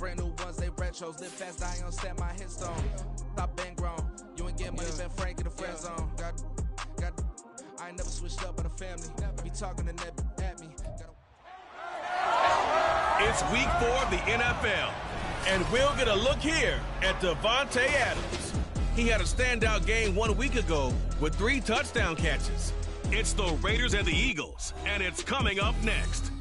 brand new ones, they retros. Live fast, die on set, my hit stone. Stop been grown. You ain't get money, been Frank in the friend zone. I ain't never switched up on the family. Be talking to net at me. It's week 4 of the NFL, and we'll get a look here at Devontae Adams. He had a standout game 1 week ago with 3 touchdown catches. It's the Raiders and the Eagles, and it's coming up next.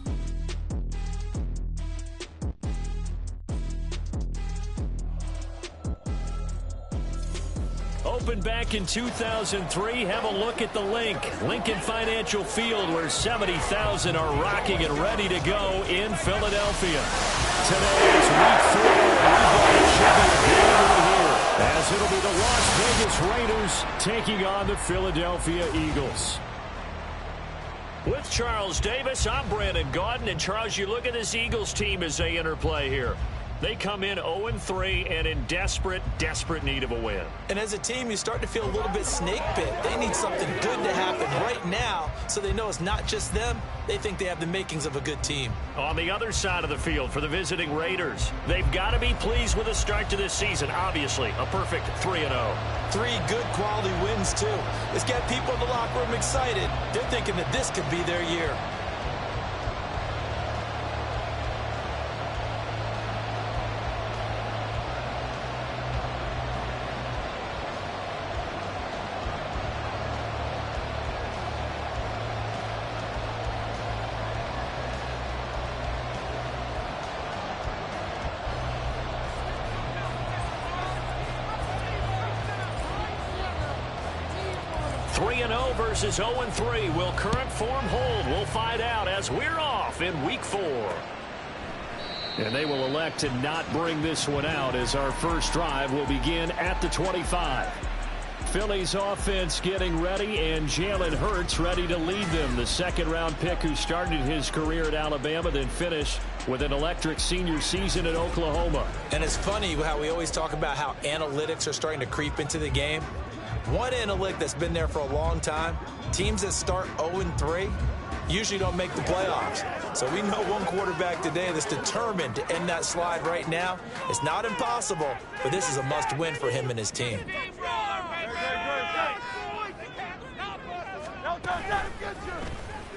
Opened back in 2003, have a look at the Lincoln Financial Field, where 70,000 are rocking and ready to go in Philadelphia. Today is week 4, and we've got a game here, as it'll be the Las Vegas Raiders taking on the Philadelphia Eagles. With Charles Davis, I'm Brandon Gaudin, and Charles, you look at this Eagles team as they interplay here. They come in 0-3 and in desperate need of a win. And as a team, you start to feel a little bit snake bit. They need something good to happen right now so they know it's not just them. They think they have the makings of a good team. On the other side of the field for the visiting Raiders, they've got to be pleased with the start to this season. Obviously, a perfect 3-0. 3 good quality wins, too. It's got people in the locker room excited. They're thinking that this could be their year. Versus 0-3. Will current form hold? We'll find out as we're off in week 4. And they will elect to not bring this one out, as our first drive will begin at the 25. Philly's offense getting ready, and Jalen Hurts ready to lead them. The second-round pick who started his career at Alabama, then finished with an electric senior season at Oklahoma. And it's funny how we always talk about how analytics are starting to creep into the game. One analytic that's been there for a long time, teams that start 0-3 usually don't make the playoffs. So we know one quarterback today that's determined to end that slide right now. It's not impossible, but this is a must-win for him and his team.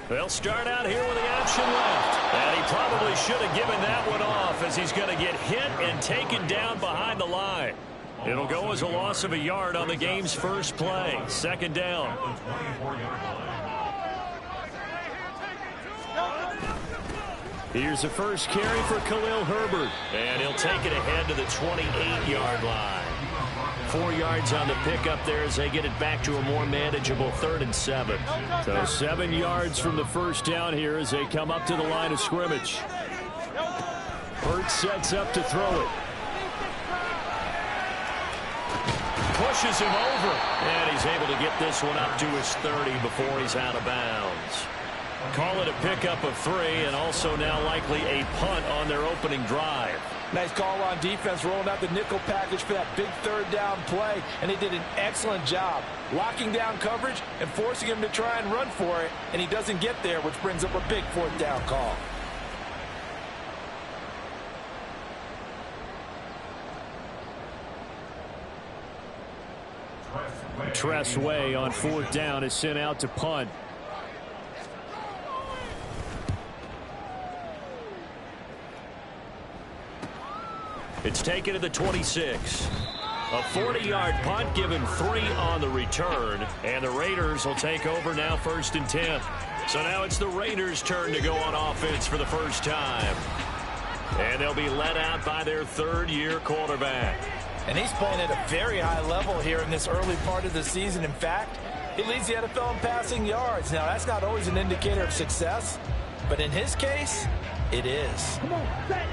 They'll start out here with the option left. And he probably should have given that one off, as he's going to get hit and taken down behind the line. It'll go as a loss of a yard on the game's first play. Second down. Here's the first carry for Khalil Herbert. And he'll take it ahead to the 28-yard line. 4 yards on the pickup there as they get it back to a more manageable 3rd and 7. So 7 yards from the first down here as they come up to the line of scrimmage. Hurts sets up to throw it. Pushes him over, and he's able to get this one up to his 30 before he's out of bounds. Call it a pickup of 3, and also now likely a punt on their opening drive. Nice call on defense, rolling out the nickel package for that big 3rd down play, and they did an excellent job locking down coverage and forcing him to try and run for it, and he doesn't get there, which brings up a big 4th down call. Tress Way on 4th down is sent out to punt. It's taken to the 26. A 40-yard punt, given 3 on the return, and the Raiders will take over now 1st and 10. So now it's the Raiders' turn to go on offense for the first time. And they'll be led out by their 3rd-year quarterback. And he's playing at a very high level here in this early part of the season. In fact, he leads the NFL in passing yards. Now, that's not always an indicator of success, but in his case, it is. Come on, set.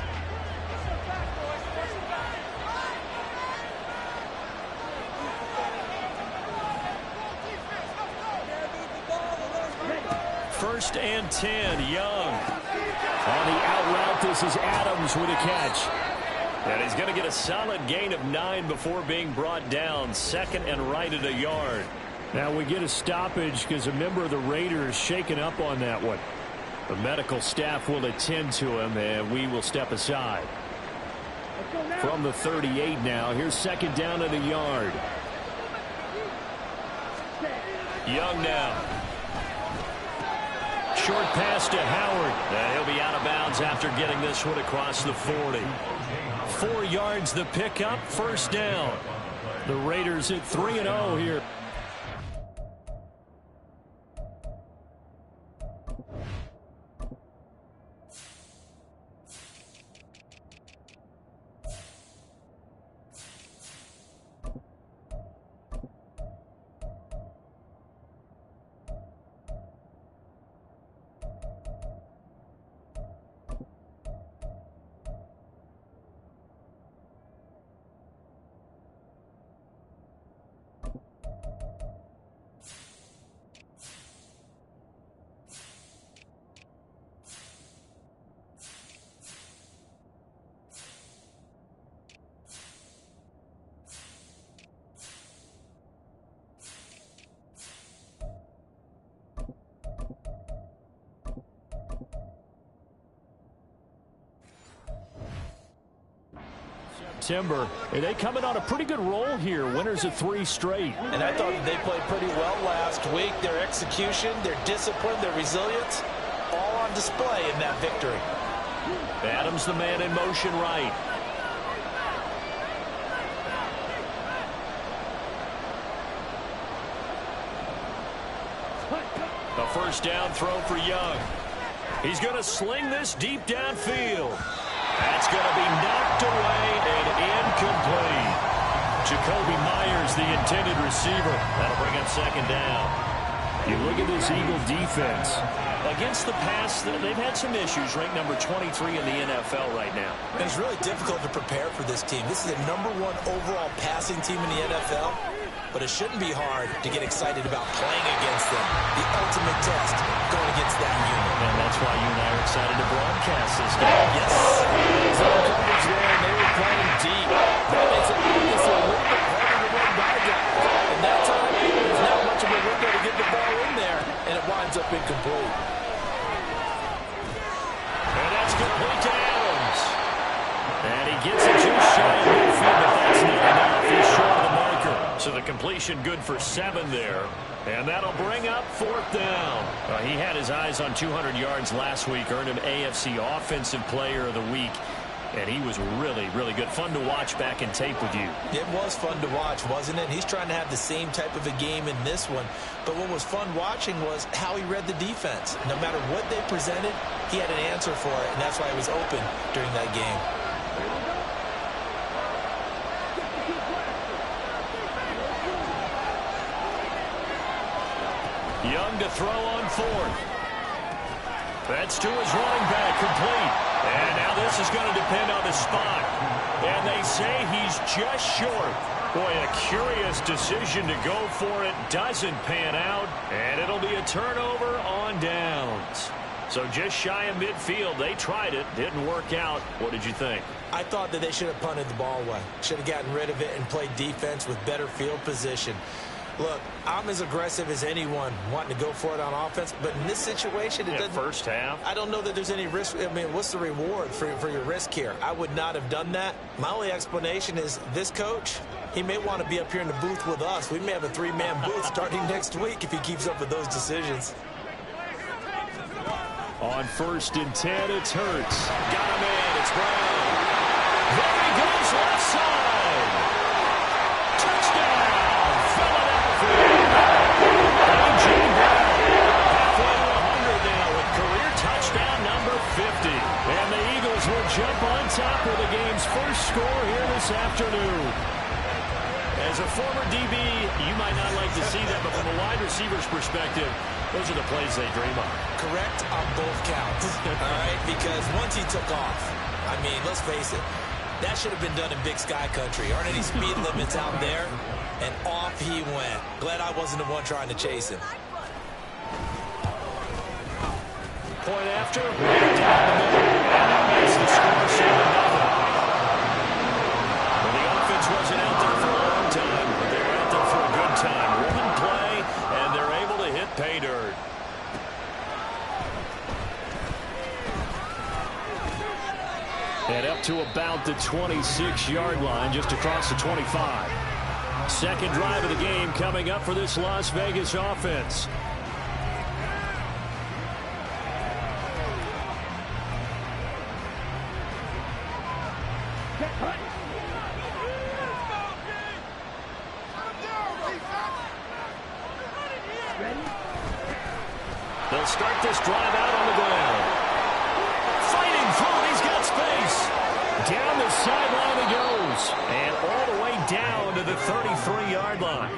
First and 10, Young. On the out route, this is Adams with a catch. And he's going to get a solid gain of 9 before being brought down. 2nd and right at a yard. Now we get a stoppage because a member of the Raiders shaken up on that one. The medical staff will attend to him, and we will step aside. From the 38 now, here's second down and a yard. Young now. Short pass to Howard. He'll be out of bounds after getting this one across the 40. 4 yards the pickup, first down. The Raiders at 3-0 here. September, and they coming on a pretty good roll here, winners of 3 straight. And I thought that they played pretty well last week. Their execution, their discipline, their resilience, all on display in that victory. Adams the man in motion right. A first down throw for Young. He's going to sling this deep downfield. That's going to be knocked away and incomplete. Jacoby Myers, the intended receiver. That'll bring up second down. You look at this Eagle defense. Against the pass, they've had some issues. Ranked number 23 in the NFL right now. And it's really difficult to prepare for this team. This is the #1 overall passing team in the NFL. But it shouldn't be hard to get excited about playing against them. The ultimate test going against that unit. And that's why you and I are excited to broadcast this game. Yes. Zone coverage there, and they were playing deep. That makes it a little bit harder to run by guys. And that time, there's not much of a window to get the ball in there, and it winds up incomplete. And that's complete to Adams. And he gets it just shy of midfield, but that's not enough. He's short of the marker. So the completion good for 7 there. And that'll bring up 4th down. He had his eyes on 200 yards last week, earned him AFC Offensive Player of the Week. And he was really, really good. Fun to watch back in tape with you. It was fun to watch, wasn't it? He's trying to have the same type of a game in this one. But what was fun watching was how he read the defense. No matter what they presented, he had an answer for it, and that's why he was open during that game. Young to throw on 4th. That's to his running back, complete. And now this is going to depend on the spot. And they say he's just short. Boy, a curious decision to go for it. Doesn't pan out. And it'll be a turnover on downs. So just shy of midfield. They tried it. Didn't work out. What did you think? I thought that they should have punted the ball away. Should have gotten rid of it and played defense with better field position. Look, I'm as aggressive as anyone wanting to go for it on offense, but in this situation, it doesn't. First half. I don't know that there's any risk. I mean, what's the reward for your risk here? I would not have done that. My only explanation is this coach, he may want to be up here in the booth with us. We may have a 3-man booth starting next week if he keeps up with those decisions. On 1st and 10, it's Hurts. Got him in. It's Brown. There he goes left side. Touchdown. A.J. Brown, halfway to 100 now with career touchdown number 50. And the Eagles will jump on top of the game's first score here this afternoon. As a former DB, you might not like to see that, but from a wide receiver's perspective, those are the plays they dream of. Correct on both counts, all right? Because once he took off, I mean, let's face it, that should have been done in Big Sky Country. Aren't any speed limits out there? And off he went. Glad I wasn't the one trying to chase him. Point after, down the middle. And that makes the score 7-0. Well, the offense wasn't out there for a long time, but they were out there for a good time. One play, and they're able to hit pay dirt. And up to about the 26-yard line, just across the 25. Second drive of the game coming up for this Las Vegas offense. They'll start this drive out on the ground. Fighting through, he's got space. Down the sideline he goes. And all the way down to the 33-yard line.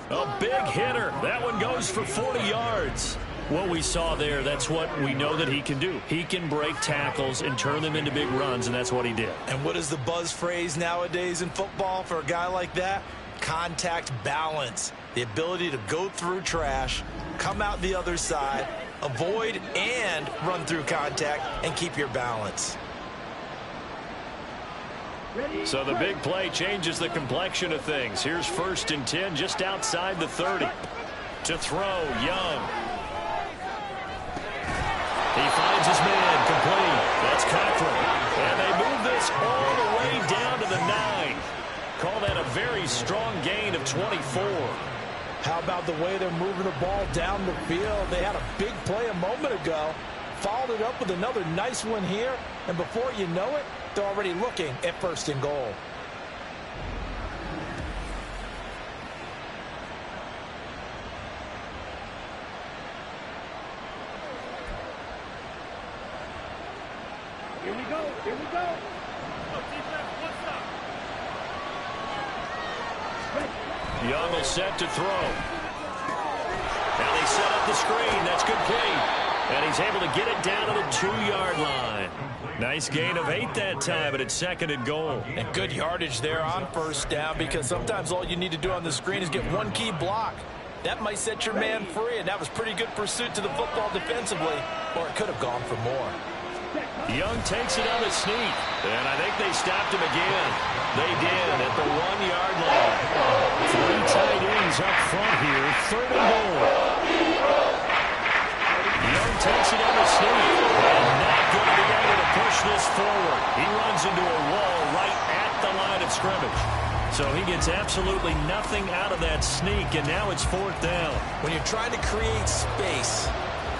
A big hitter. That one goes for 40 yards. What we saw there, that's what we know that he can do. He can break tackles and turn them into big runs, and that's what he did. And what is the buzz phrase nowadays in football for a guy like that? Contact balance. The ability to go through trash, come out the other side, avoid and run through contact, and keep your balance. So the big play changes the complexion of things. Here's 1st and 10 just outside the 30. To throw, Young. He finds his man, complete. That's Cochran. And they move this all the way down to the 9. Call that a very strong gain of 24. How about the way they're moving the ball down the field? They had a big play a moment ago, followed it up with another nice one here, and before you know it, they're already looking at 1st and goal. Here we go. Here we go. Young will set to throw. Now they set up the screen. That's complete. And he's able to get it down to the 2-yard line. Nice gain of 8 that time, but it's 2nd and goal. And good yardage there on 1st down, because sometimes all you need to do on the screen is get one key block. That might set your man free, and that was pretty good pursuit to the football defensively, or it could have gone for more. Young takes it on a sneak, and I think they stopped him again. They did at the 1-yard line. 3 tight ends up front here, 3rd and goal. Young takes it on a sneak, and not going to be able to push this forward. He runs into a wall right at the line of scrimmage. So he gets absolutely nothing out of that sneak, and now it's 4th down. When you're trying to create space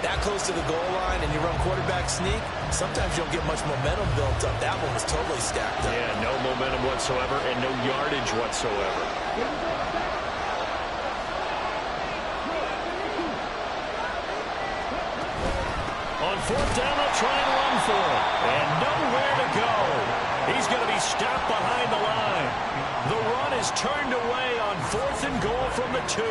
that close to the goal line and you run quarterback sneak, sometimes you don't get much momentum built up. That one was totally stacked up. Yeah, no momentum whatsoever and no yardage whatsoever. On 4th down, they'll try and run for it. And nowhere to go. He's going to be stopped behind the line. The run is turned away on 4th and goal from the 2.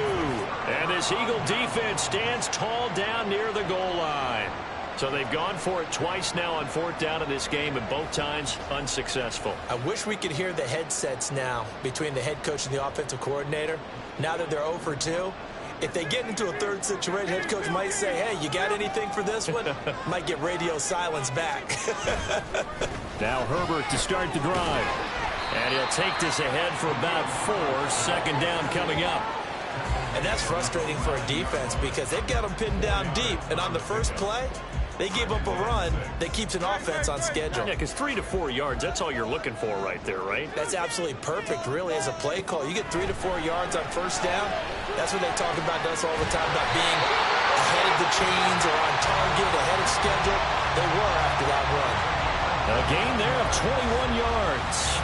And this Eagle defense stands tall down near the goal line. So they've gone for it twice now on 4th down in this game, and both times unsuccessful. I wish we could hear the headsets now between the head coach and the offensive coordinator. Now that they're 0 for 2, if they get into a 3rd situation, head coach might say, hey, you got anything for this one? Might get radio silence back. Now Herbert to start the drive. And he'll take this ahead for about 4. 2nd down coming up. And that's frustrating for a defense because they've got them pinned down deep. And on the first play, they gave up a run that keeps an offense on schedule. Yeah, because 3 to 4 yards, that's all you're looking for right there, right? That's absolutely perfect, really, as a play call. You get 3 to 4 yards on 1st down. That's what they talk about us all the time, about being ahead of the chains or on target, ahead of schedule. They were after that run. A gain there of 21 yards.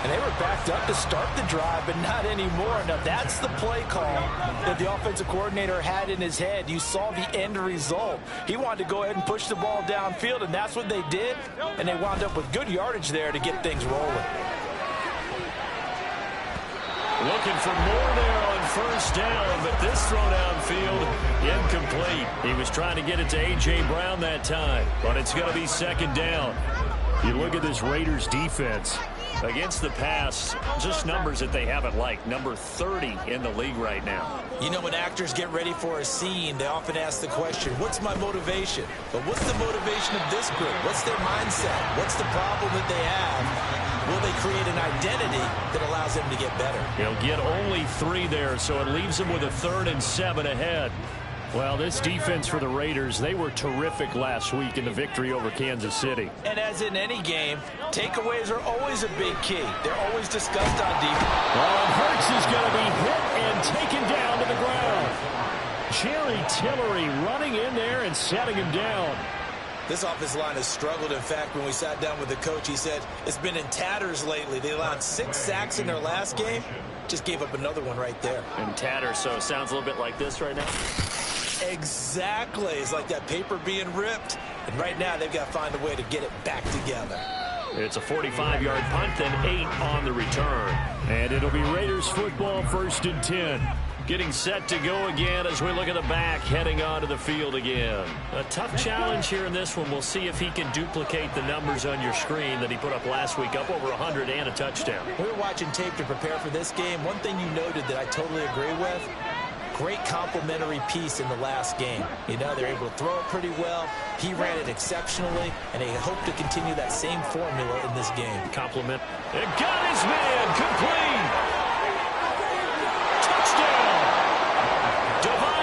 And they were backed up to start the drive, but not anymore. Now, that's the play call that the offensive coordinator had in his head. You saw the end result. He wanted to go ahead and push the ball downfield, and that's what they did. And they wound up with good yardage there to get things rolling. Looking for more there on 1st down, but this throw downfield incomplete. He was trying to get it to A.J. Brown that time, but it's going to be 2nd down. You look at this Raiders defense. Against the pass, just numbers that they haven't liked. Number 30 in the league right now. You know, when actors get ready for a scene, they often ask the question, what's my motivation? But what's the motivation of this group? What's their mindset? What's the problem that they have? Will they create an identity that allows them to get better? He'll get only 3 there, so it leaves them with a 3rd and 7 ahead. Well, this defense for the Raiders, they were terrific last week in the victory over Kansas City. And as in any game, takeaways are always a big key. They're always discussed on defense. Well, and Hurts is going to be hit and taken down to the ground. Jerry Tillery running in there and setting him down. This offensive line has struggled. In fact, when we sat down with the coach, he said it's been in tatters lately. They allowed 6 sacks in their last game. Just gave up another one right there. In tatters, so it sounds a little bit like this right now. Exactly. It's like that paper being ripped. And right now, they've got to find a way to get it back together. It's a 45-yard punt and 8 on the return. And it'll be Raiders football, 1st and 10. Getting set to go again as we look at the back, heading onto the field again. A tough challenge here in this one. We'll see if he can duplicate the numbers on your screen that he put up last week, up over 100 and a touchdown. We were watching tape to prepare for this game. One thing you noted that I totally agree with, great complimentary piece in the last game. You know, they're able to throw it pretty well. He ran it exceptionally, and they hope to continue that same formula in this game. Compliment. It got his man complete.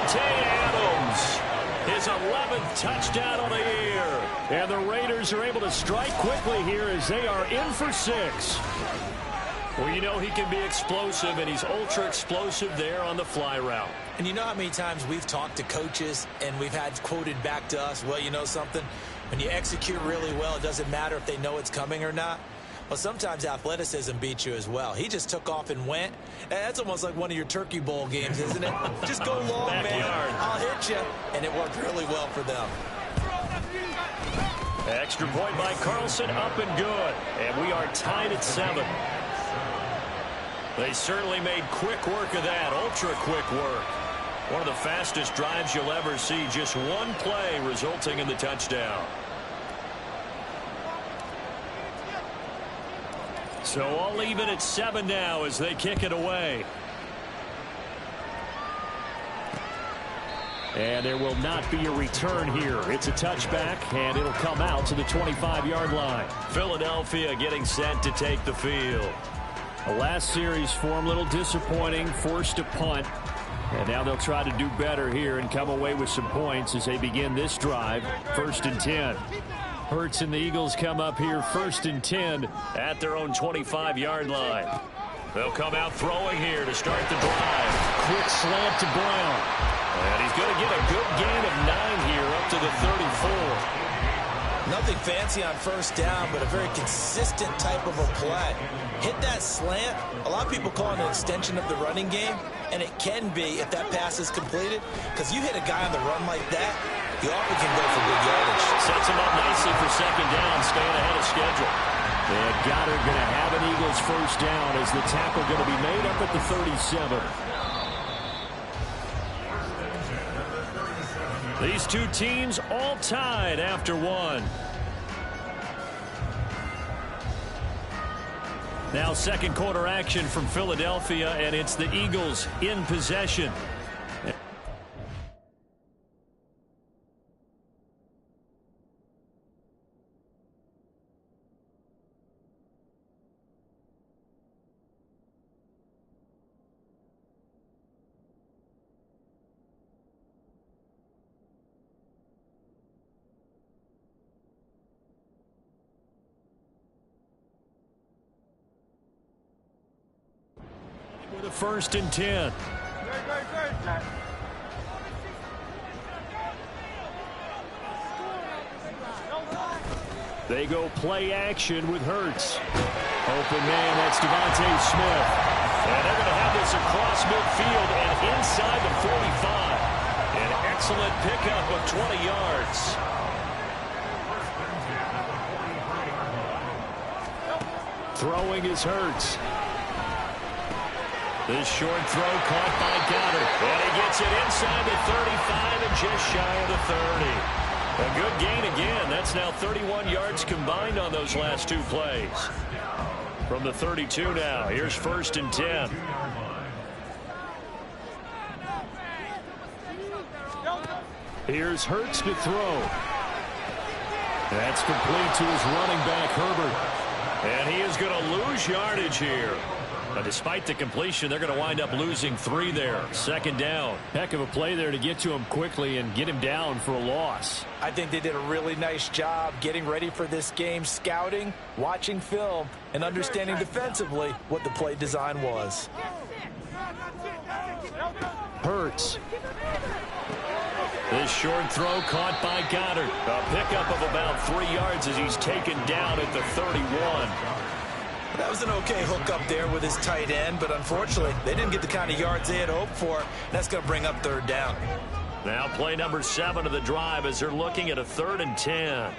Adams, his 11th touchdown on the year. And the Raiders are able to strike quickly here as they are in for 6. Well, you know he can be explosive, and he's ultra explosive there on the fly route. And you know how many times we've talked to coaches and we've had quoted back to us, well, you know something? When you execute really well, it doesn't matter if they know it's coming or not. Well, sometimes athleticism beats you as well. He just took off and went. That's almost like one of your Turkey Bowl games, isn't it? Just go long, man. I'll hit you. And it worked really well for them. Extra point by Carlson, up and good. And we are tied at 7. They certainly made quick work of that, ultra quick work. One of the fastest drives you'll ever see, just one play resulting in the touchdown. So all even at 7 now as they kick it away. And there will not be a return here. It's a touchback, and it'll come out to the 25-yard line. Philadelphia getting set to take the field. The last series for them, a little disappointing, forced a punt. And now they'll try to do better here and come away with some points as they begin this drive. 1st and 10. Hurts and the Eagles come up here 1st and 10 at their own 25-yard line. They'll come out throwing here to start the drive. Quick slant to Brown. And he's going to get a good gain of 9 here up to the 34. Nothing fancy on 1st down, but a very consistent type of a play. Hit that slant. A lot of people call it an extension of the running game, and it can be if that pass is completed, because you hit a guy on the run like that, you often can go for big yardage. Sets him up nicely for 2nd down, staying ahead of schedule. And Goddard going to have an Eagles 1st down as the tackle going to be made up at the 37. These two teams all tied after 1. Now 2nd quarter action from Philadelphia, and it's the Eagles in possession. With a 1st and 10. They go play action with Hurts. Open man, that's Devontae Smith. And they're going to have this across midfield and inside the 45. An excellent pickup of 20 yards. Throwing is Hurts. This short throw caught by Goddard. And he gets it inside the 35 and just shy of the 30. A good gain again. That's now 31 yards combined on those last 2 plays. From the 32 now. Here's 1st and 10. Here's Hurts to throw. That's complete to his running back, Herbert. And he is going to lose yardage here. But despite the completion, they're going to wind up losing 3 there. Second down. Heck of a play there to get to him quickly and get him down for a loss. I think they did a really nice job getting ready for this game, scouting, watching film, and understanding defensively what the play design was. Hurts. This short throw caught by Goddard. A pickup of about 3 yards as he's taken down at the 31. That was an okay hook up there with his tight end, but unfortunately, they didn't get the kind of yards they had hoped for. That's going to bring up 3rd down. Now play number 7 of the drive as they're looking at a 3rd and 10.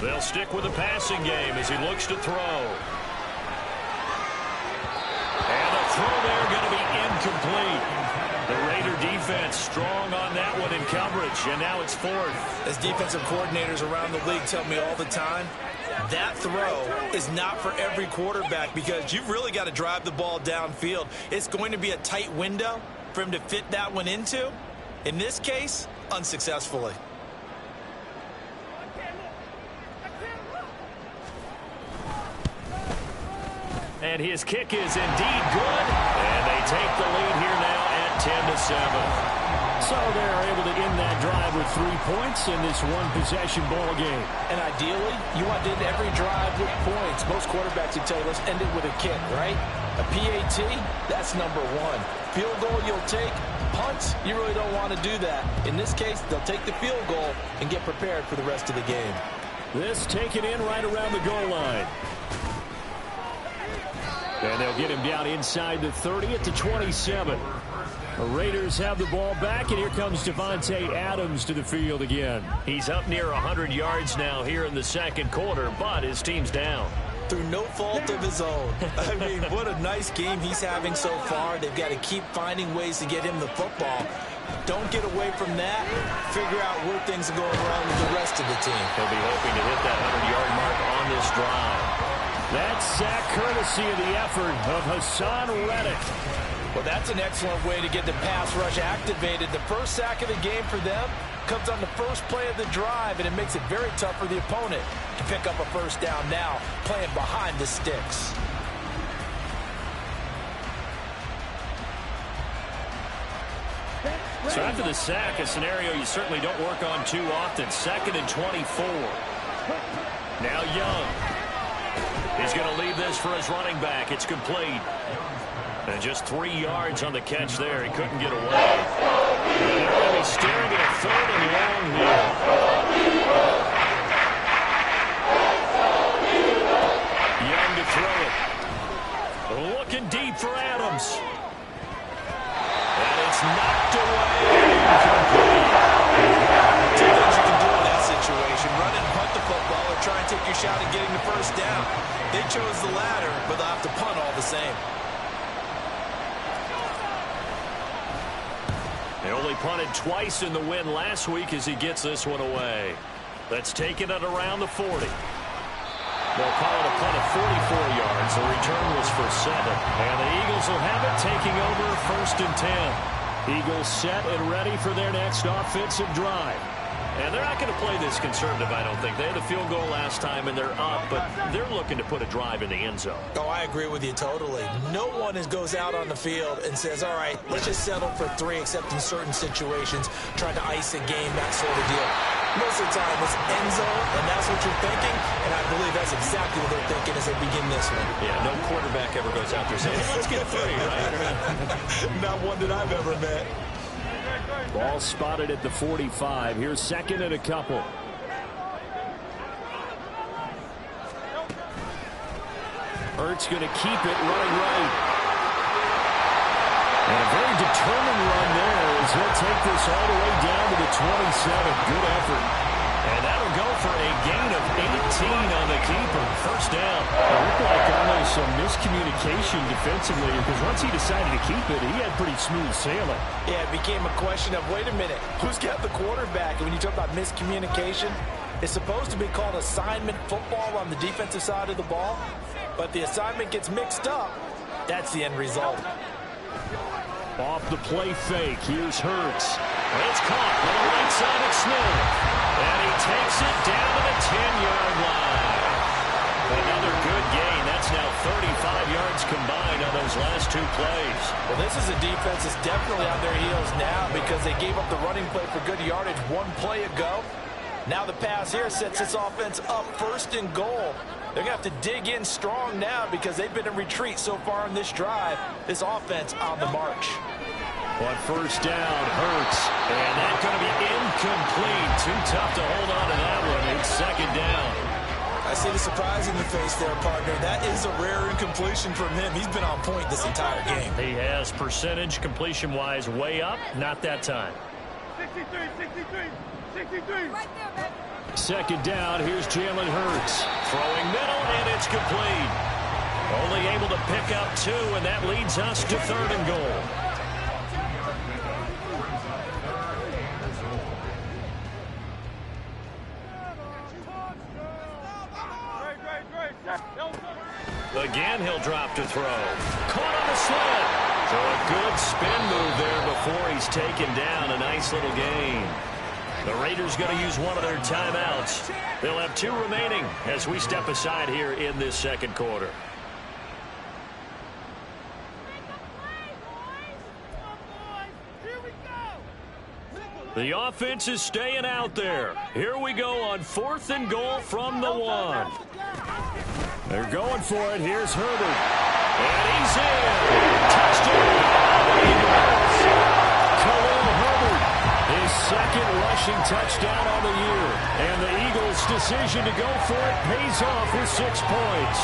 They'll stick with the passing game as he looks to throw. And a throw there going to be incomplete. The Raider defense strong on that one in coverage, and now it's 4th. As defensive coordinators around the league tell me all the time, that throw is not for every quarterback because you've really got to drive the ball downfield. It's going to be a tight window for him to fit that one into. In this case, unsuccessfully. And his kick is indeed good. And they take the lead here now at 10-7. So they're able to end that drive with 3 points in this one-possession ball game. And ideally, you want to end every drive with points. Most quarterbacks would tell you, let's end it with a kick, right? A PAT, that's number 1. Field goal you'll take. Punts, you really don't want to do that. In this case, they'll take the field goal and get prepared for the rest of the game. This taken in right around the goal line. And they'll get him down inside the 30 at the 27. The Raiders have the ball back, and here comes Davante Adams to the field again. He's up near 100 yards now here in the second quarter, but his team's down. Through no fault of his own. I mean, what a nice game he's having so far. They've got to keep finding ways to get him the football. Don't get away from that. Figure out where things are going wrong with the rest of the team. He'll be hoping to hit that 100-yard mark on this drive. That's sack courtesy of the effort of Hassan Reddick. Well, that's an excellent way to get the pass rush activated. The first sack of the game for them comes on the first play of the drive, and it makes it very tough for the opponent to pick up a first down now, playing behind the sticks. So after the sack, a scenario you certainly don't work on too often. 2nd and 24. Now Young. He's going to leave this for his running back. It's complete. And just 3 yards on the catch there. He couldn't get away. They're going to be staring at a 3rd and long here. Young to throw it. Looking deep for Adams. And it's knocked away. Two things you can do in that situation. Run and punt the football or try and take your shot at getting the first down. They chose the latter, but they'll have to punt all the same. They only punted twice in the win last week as he gets this one away. That's taken it around the 40. They'll call it a punt of 44 yards. The return was for 7. And the Eagles will have it taking over 1st and 10. Eagles set and ready for their next offensive drive. And they're not going to play this conservative, I don't think. They had a field goal last time, and they're up, but they're looking to put a drive in the end zone. Oh, I agree with you totally. No one goes out on the field and says, all right, let's just settle for 3, except in certain situations, trying to ice a game, that sort of deal. Most of the time, it's end zone, and that's what you're thinking, and I believe that's exactly what they're thinking as they begin this one. Yeah, no quarterback ever goes out there saying, hey, let's get 3, right? Not one that I've ever met. Ball spotted at the 45. Here's 2nd and a couple. Ertz going to keep it running right. And a very determined run there as he'll take this all the way down to the 27. Good effort. And that'll go for a gain of 18 on the keeper. First down. It looked like almost some miscommunication defensively because once he decided to keep it, he had pretty smooth sailing. Yeah, it became a question of, wait a minute, who's got the quarterback? And when you talk about miscommunication, it's supposed to be called assignment football on the defensive side of the ball. But the assignment gets mixed up. That's the end result. Off the play fake. Here's Hurts. It's caught on the right side of Smith. And he takes it down to the 10-yard line. Another good gain. That's now 35 these last two plays. Well, this is a defense that's definitely on their heels now because they gave up the running play for good yardage one play ago. Now the pass here sets this offense up 1st and goal. They're going to have to dig in strong now because they've been in retreat so far in this drive. This offense on the march. On 1st down, Hurts. And that's going to be incomplete. Too tough to hold on to that one. It's 2nd down. I see the surprise in the face there, partner. That is a rare incompletion from him. He's been on point this entire game. He has percentage completion-wise way up. Not that time. 63, 63, 63. Right there, baby. 2nd down, here's Jalen Hurts. Throwing middle, and it's complete. Only able to pick up 2, and that leads us to 3rd and goal. Again, he'll drop to throw. Caught on the slant. So a good spin move there before he's taken down. A nice little gain. The Raiders going to use one of their timeouts. They'll have 2 remaining as we step aside here in this 2nd quarter. The offense is staying out there. Here we go on 4th and goal from the 1. They're going for it. Here's Herbert. And he's in. Touchdown. Khalil Herbert. His 2nd rushing touchdown on the year. And the Eagles' decision to go for it pays off with 6 points.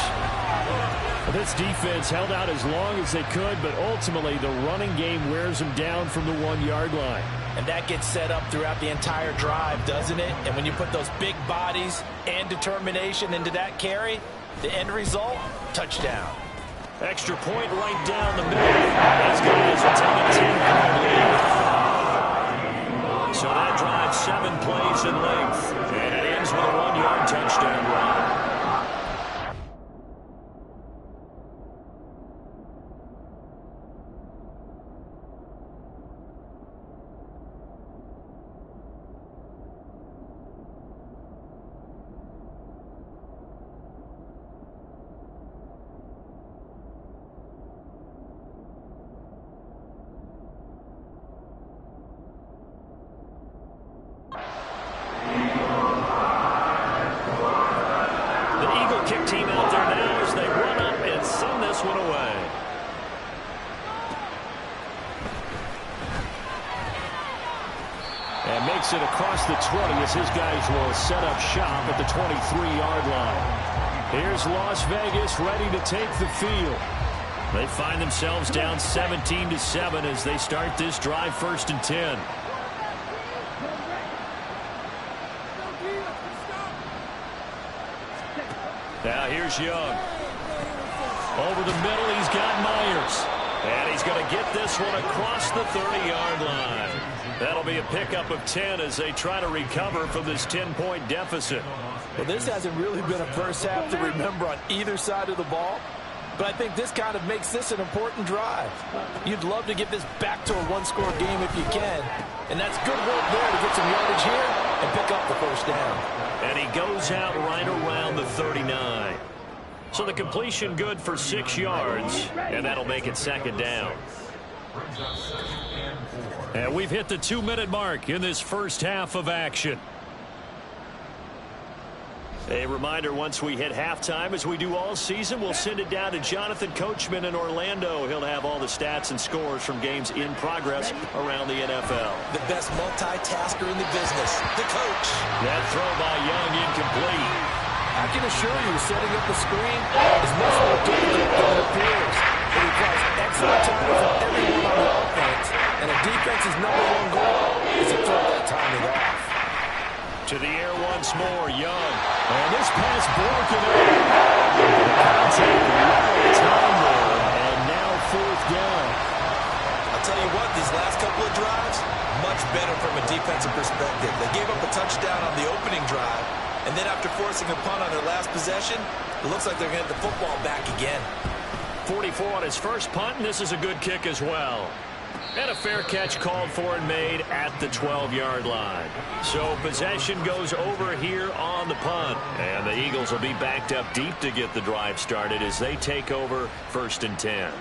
This defense held out as long as they could, but ultimately the running game wears them down from the 1-yard line. And that gets set up throughout the entire drive, doesn't it? And when you put those big bodies and determination into that carry, the end result, touchdown. Extra point right down the middle. These guys will take a 10-point lead. So that drives 7 plays in length. And it ends with a 1-yard touchdown run. It across the 20 as his guys will set up shop at the 23-yard line. Here's Las Vegas ready to take the field. They find themselves down 17-7 as they start this drive 1st and 10. Now here's Young. Over the middle, he's got Myers. And he's going to get this one across the 30-yard line. That'll be a pickup of 10 as they try to recover from this 10-point deficit. Well, this hasn't really been a first half to remember on either side of the ball. But I think this kind of makes this an important drive. You'd love to get this back to a 1-score game if you can. And that's good work there to get some yardage here and pick up the 1st down. And he goes out right around the 39. So the completion good for 6 yards, and that'll make it 2nd down. And we've hit the 2-minute mark in this first half of action. A reminder, once we hit halftime, as we do all season, we'll send it down to Jonathan Coachman in Orlando. He'll have all the stats and scores from games in progress around the NFL. The best multitasker in the business, the coach. That throw by Young incomplete. I can assure you, setting up the screen is much more difficult than it appears. It requires excellent timing from everyone on the offense, and a defense's #1 goal is to throw that timing off. To the air once more, Young. And this pass broken up. Contact right time there, and now 4th down. I'll tell you what, these last couple of drives, much better from a defensive perspective. They gave up a touchdown on the opening drive, and then after forcing a punt on their last possession, it looks like they're going to get the football back again. 44 on his first punt, and this is a good kick as well. And a fair catch called for and made at the 12-yard line. So possession goes over here on the punt. And the Eagles will be backed up deep to get the drive started as they take over 1st and 10.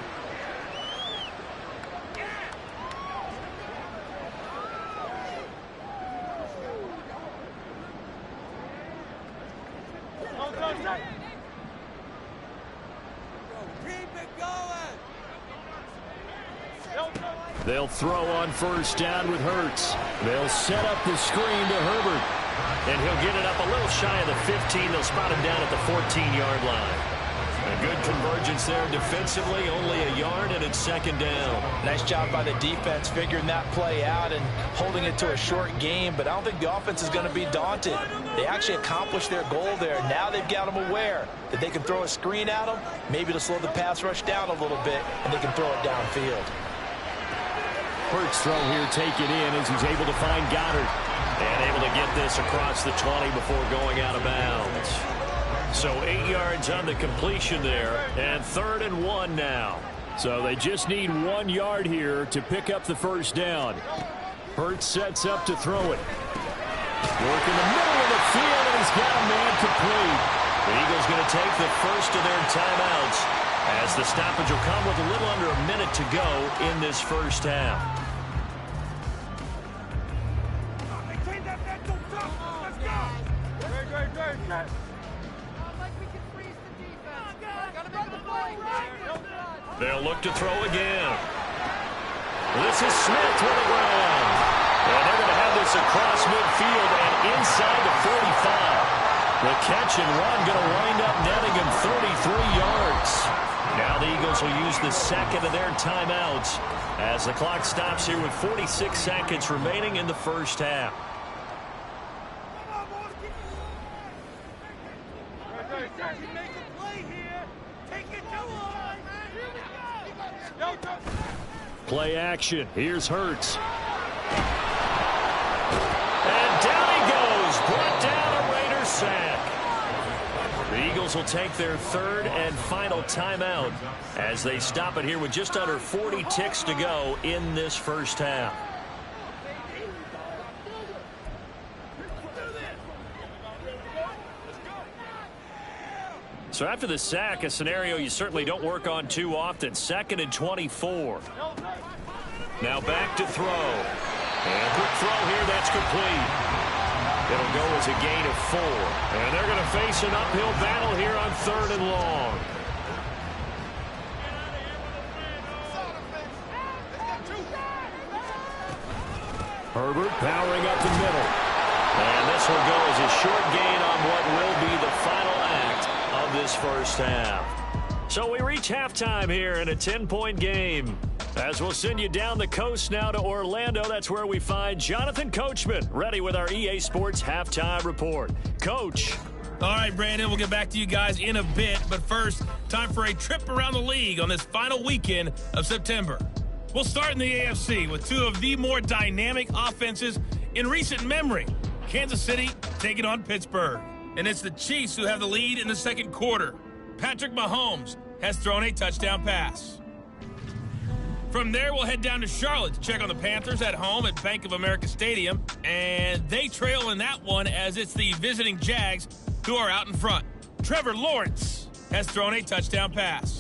They'll throw on first down with Hurts. They'll set up the screen to Herbert. And he'll get it up a little shy of the 15. They'll spot him down at the 14-yard line. A good convergence there defensively, only a yard, and it's second down. Nice job by the defense figuring that play out and holding it to a short game, but I don't think the offense is going to be daunted. They actually accomplished their goal there. Now they've got them aware that they can throw a screen at them, maybe to slow the pass rush down a little bit, and they can throw it downfield. Hurts throw here, take it in as he's able to find Goddard. And able to get this across the 20 before going out of bounds. So 8 yards on the completion there, and 3rd and 1 now. So they just need 1 yard here to pick up the first down. Hurts sets up to throw it. Work in the middle of the field, and he's got a man complete. The Eagles going to take the first of their timeouts as the stoppage will come with a little under a minute to go in this first half. They'll look to throw again. This is Smith with a run. And they're going to have this across midfield and inside the 45. The catch and run going to wind up netting him 33 yards. Now the Eagles will use the second of their timeouts as the clock stops here with 46 seconds remaining in the first half. Play action. Here's Hurts. And down he goes. Brought down a Raider sack. The Eagles will take their 3rd and final timeout as they stop it here with just under 40 ticks to go in this first half. So after the sack, a scenario you certainly don't work on too often. 2nd and 24. Now back to throw. And quick throw here, that's complete. It'll go as a gain of 4. And they're going to face an uphill battle here on 3rd and long. Herbert powering up the middle. And this will go as a short gain on what will be the final act of this first half. So we reach halftime here in a 10-point game. As we'll send you down the coast now to Orlando, that's where we find Jonathan Coachman ready with our EA Sports halftime report. Coach. All right, Brandon, we'll get back to you guys in a bit. But first, time for a trip around the league on this final weekend of September. We'll start in the AFC with 2 of the more dynamic offenses in recent memory. Kansas City taking on Pittsburgh. And it's the Chiefs who have the lead in the second quarter. Patrick Mahomes has thrown a touchdown pass. From there, we'll head down to Charlotte to check on the Panthers at home at Bank of America Stadium. And they trail in that one as it's the visiting Jags who are out in front. Trevor Lawrence has thrown a touchdown pass.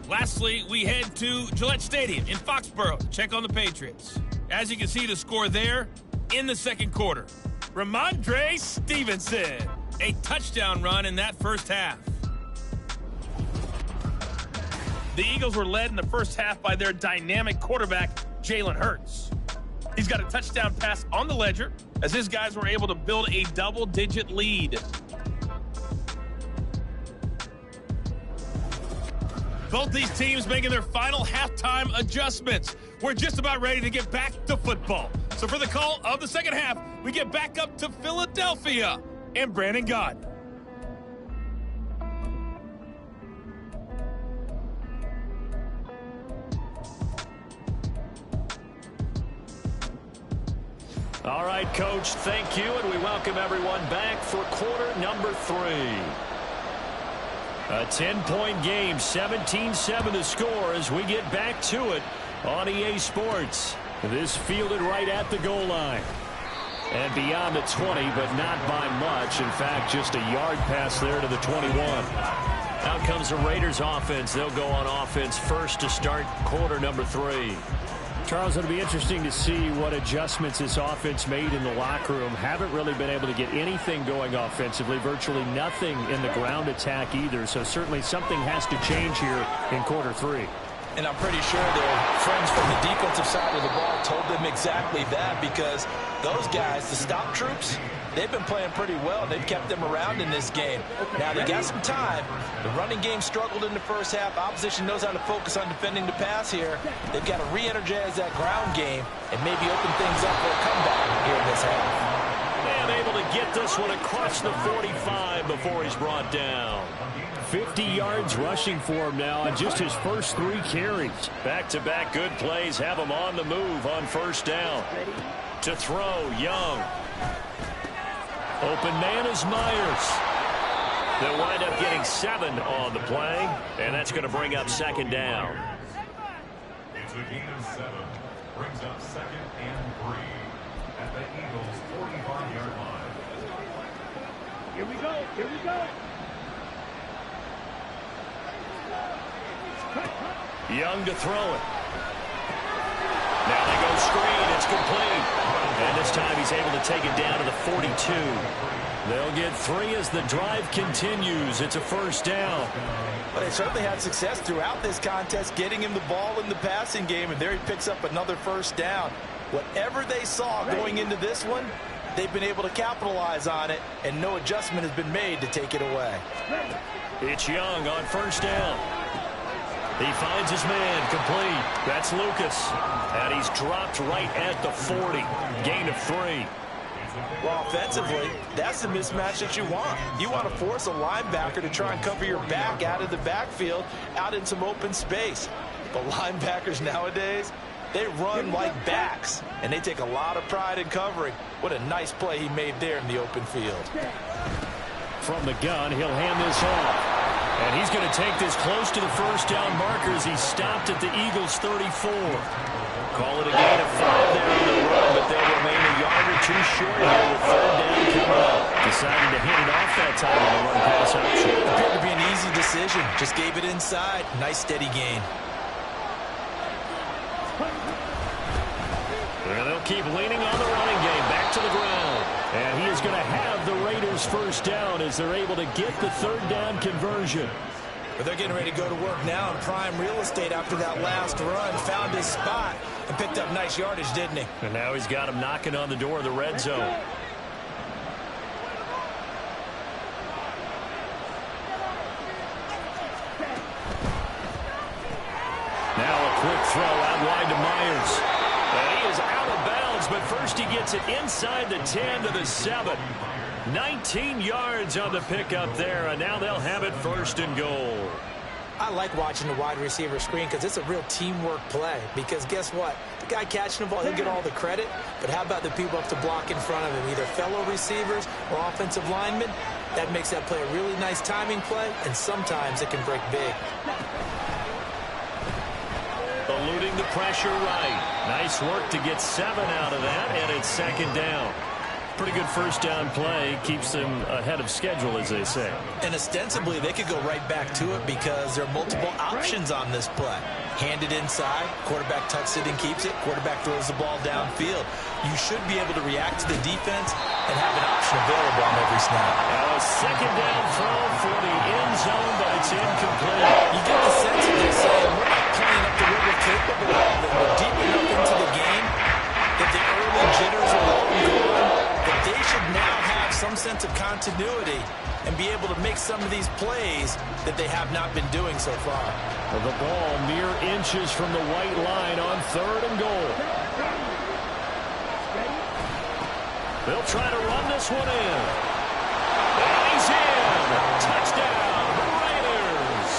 Lastly, we head to Gillette Stadium in Foxborough to check on the Patriots. As you can see, the score there in the second quarter. Ramondre Stevenson, a touchdown run in that first half. The Eagles were led in the first half by their dynamic quarterback, Jalen Hurts. He's got a touchdown pass on the ledger as his guys were able to build a double-digit lead. Both these teams making their final halftime adjustments. We're just about ready to get back to football. So for the call of the second half, we get back up to Philadelphia and Brandon Gott. All right, Coach, thank you, and we welcome everyone back for quarter number 3. A 10-point game, 17-7 to score as we get back to it on EA Sports. This fielded right at the goal line. And beyond the 20, but not by much. In fact, just a yard pass there to the 21. Out comes the Raiders offense. They'll go on offense first to start quarter number 3. Charles, it'll be interesting to see what adjustments this offense made in the locker room. Haven't really been able to get anything going offensively, virtually nothing in the ground attack either. So certainly something has to change here in quarter 3. And I'm pretty sure their friends from the defensive side of the ball told them exactly that, because those guys, the stop troops, they've been playing pretty well. They've kept them around in this game. Now, they got some time. The running game struggled in the first half. Opposition knows how to focus on defending the pass here. They've got to re-energize that ground game and maybe open things up for a comeback here in this half. And able to get this one across the 45 before he's brought down. 50 yards rushing for him now on just his first 3 carries. Back-to-back good plays have him on the move on first down. To throw, Young. Open man is Myers. They'll wind up getting 7 on the play, and that's going to bring up second down. It's a gain of 7. Brings up 2nd and 3 at the Eagles' 45-yard line. Here we go. Here we go. Young to throw it. Now they go screen. It's complete. And this time he's able to take it down to the 42. They'll get 3 as the drive continues. It's a first down. But they certainly had success throughout this contest getting him the ball in the passing game, and there he picks up another first down. Whatever they saw going into this one, they've been able to capitalize on it, and no adjustment has been made to take it away. It's Young on first down. He finds his man, complete. That's Lucas. And he's dropped right at the 40. Gain of 3. Well, offensively, that's the mismatch that you want. You want to force a linebacker to try and cover your back out of the backfield, out in some open space. But linebackers nowadays, they run like backs, and they take a lot of pride in covering. What a nice play he made there in the open field. From the gun, he'll hand this off. And he's going to take this close to the first down marker as he stopped at the Eagles' 34. Call it a gain of 5 there on the run, but they'll remain a yard or 2 short here with third down coming up. Decided to hit it off that time on the run-pass option. Appeared to be an easy decision. Just gave it inside. Nice, steady gain. And they'll keep leaning on the running game. Back to the ground. And he is going to have the Raiders first down as they're able to get the third down conversion. But they're getting ready to go to work now in prime real estate after that last run. Found his spot and picked up nice yardage, didn't he? And now he's got him knocking on the door of the red zone. Now a quick throw out wide to Myers. And he is out of bounds, but first he gets it inside the 10 to the 7. 19 yards on the pickup there, and now they'll have it first and goal. I like watching the wide receiver screen because it's a real teamwork play. Because guess what? The guy catching the ball, he'll get all the credit. But how about the people up to block in front of him, either fellow receivers or offensive linemen? That makes that play a really nice timing play, and sometimes it can break big. Eluding the pressure right. Nice work to get 7 out of that, and it's second down. Pretty good first down play. Keeps them ahead of schedule, as they say. And ostensibly, they could go right back to it because there are multiple options on this play. Hand it inside, quarterback tucks it and keeps it, quarterback throws the ball downfield. You should be able to react to the defense and have an option available on every snap. Now a second down throw for the end zone, but it's incomplete. You get the sense of this saying, we're not playing up to what we're capable of, and we're deep enough into the game that the early jitters are long gone. But they should now have some sense of continuity and be able to make some of these plays that they have not been doing so far. Well, the ball mere inches from the white line on third and goal. They'll try to run this one in. And he's in. Touchdown, Raiders.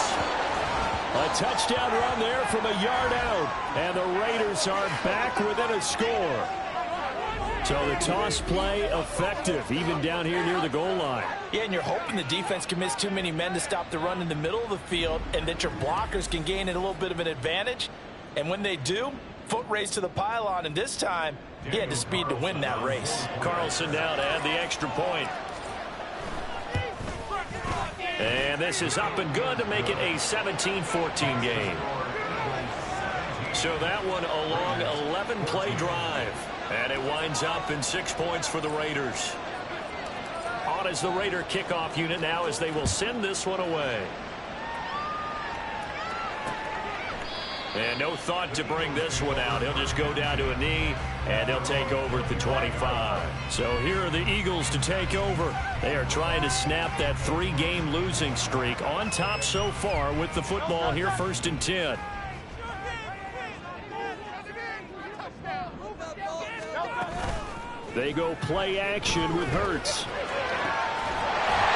A touchdown run there from a yard out. And the Raiders are back within a score. So the toss play effective, even down here near the goal line. Yeah, and you're hoping the defense can miss too many men to stop the run in the middle of the field and that your blockers can gain a little bit of an advantage. And when they do, foot race to the pylon, and this time he had the speed to win that race. Carlson now to add the extra point. And this is up and good to make it a 17-14 game. So that one a long 11-play drive. And it winds up in 6 points for the Raiders. On as the Raider kickoff unit now as they will send this one away. And no thought to bring this one out. He'll just go down to a knee, and they'll take over at the 25. So here are the Eagles to take over. They are trying to snap that 3-game losing streak. On top so far with the football here, 1st and 10. They go play action with Hurts. Go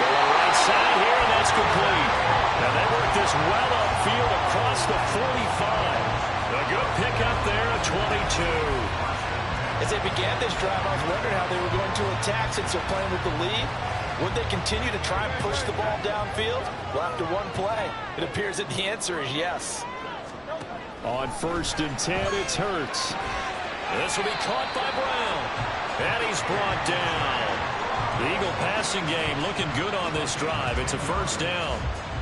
on the right side here, and that's complete. Now they work this well upfield across the 45. A good pickup there at 22. As they began this drive, I was wondering how they were going to attack since they're playing with the lead. Would they continue to try and push the ball downfield? Well, after one play, it appears that the answer is yes. On 1st and 10, it's Hurts. This will be caught by Brown. And he's brought down. The Eagle passing game looking good on this drive. It's a 1st down.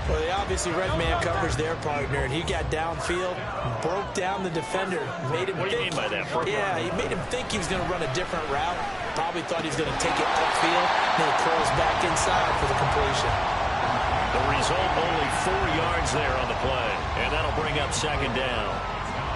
Well, they obviously red man covers their partner, and he got downfield, broke down the defender, made him What do you mean by that? Yeah, he made him think he was going to run a different route. Probably thought he was going to take it upfield, then he curls back inside for the completion. The result, only 4 yards there on the play, and that'll bring up 2nd down.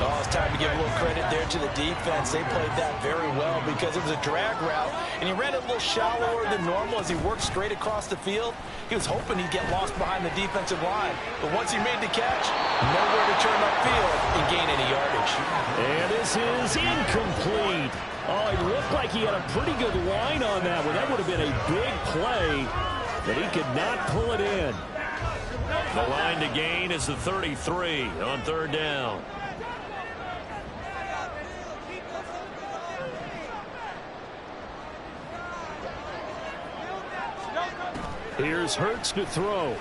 Oh, it's time to give a little credit there to the defense. They played that very well because it was a drag route, and he ran it a little shallower than normal as he worked straight across the field. He was hoping he'd get lost behind the defensive line, but once he made the catch, nowhere to turn upfield and gain any yardage. And this is incomplete. Oh, it looked like he had a pretty good line on that one. That would have been a big play, but he could not pull it in. The line to gain is the 33 on 3rd down. Here's Hurts to throw. He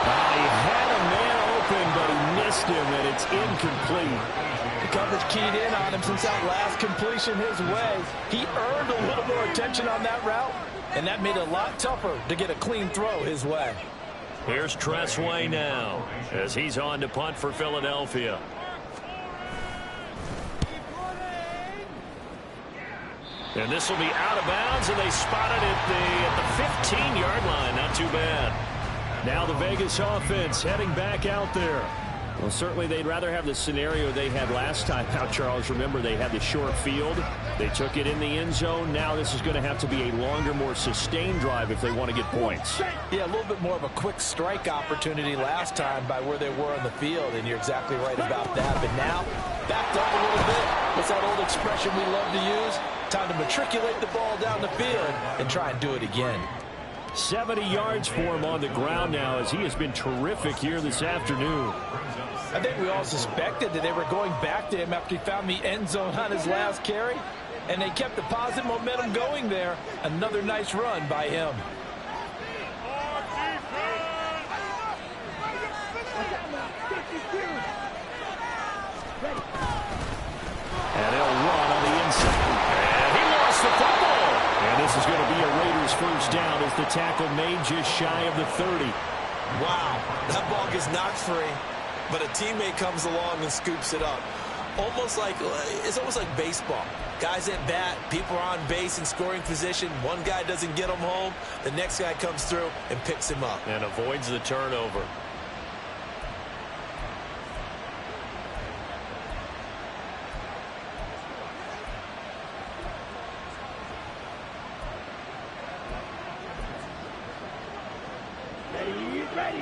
had a man open, but he missed him, and it's incomplete. The coverage keyed in on him since that last completion his way. He earned a little more attention on that route, and that made it a lot tougher to get a clean throw his way. Here's Tressway now as he's on to punt for Philadelphia. And this will be out of bounds, and they spotted it at the 15-yard line. Not too bad. Now the Vegas offense heading back out there. Well, certainly they'd rather have the scenario they had last time out, Charles. Remember, they had the short field. They took it in the end zone. Now this is going to have to be a longer, more sustained drive if they want to get points. Yeah, a little bit more of a quick strike opportunity last time by where they were on the field, and you're exactly right about that. But now, backed up a little bit. What's that old expression we love to use? Time to matriculate the ball down the field and try and do it again. 70 yards for him on the ground now as he has been terrific here this afternoon. I think we all suspected that they were going back to him after he found the end zone on his last carry, and they kept the positive momentum going there. Another nice run by him. And they'll run on the inside. And he lost the football. And this is going to be a Raiders 1st down as the tackle made just shy of the 30. Wow, that ball gets knocked free, but a teammate comes along and scoops it up. It's almost like baseball. Guys at bat, people are on base in scoring position. One guy doesn't get him home. The next guy comes through and picks him up. And avoids the turnover. Ready.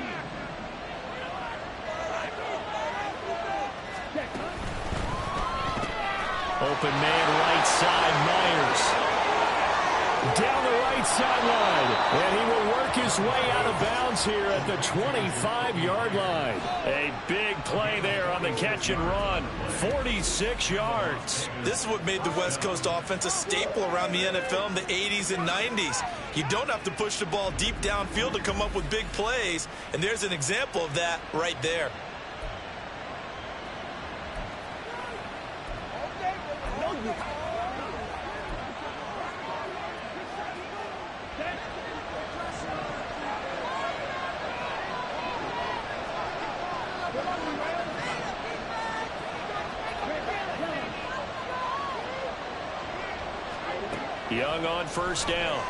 Open man right side, Myers. Down the right sideline. And he will work his way out of bounds here at the 25-yard line. A big play there on the catch and run. 46 yards. This is what made the West Coast offense a staple around the NFL in the 80s and 90s. You don't have to push the ball deep downfield to come up with big plays. And there's an example of that right there. Young on 1st down.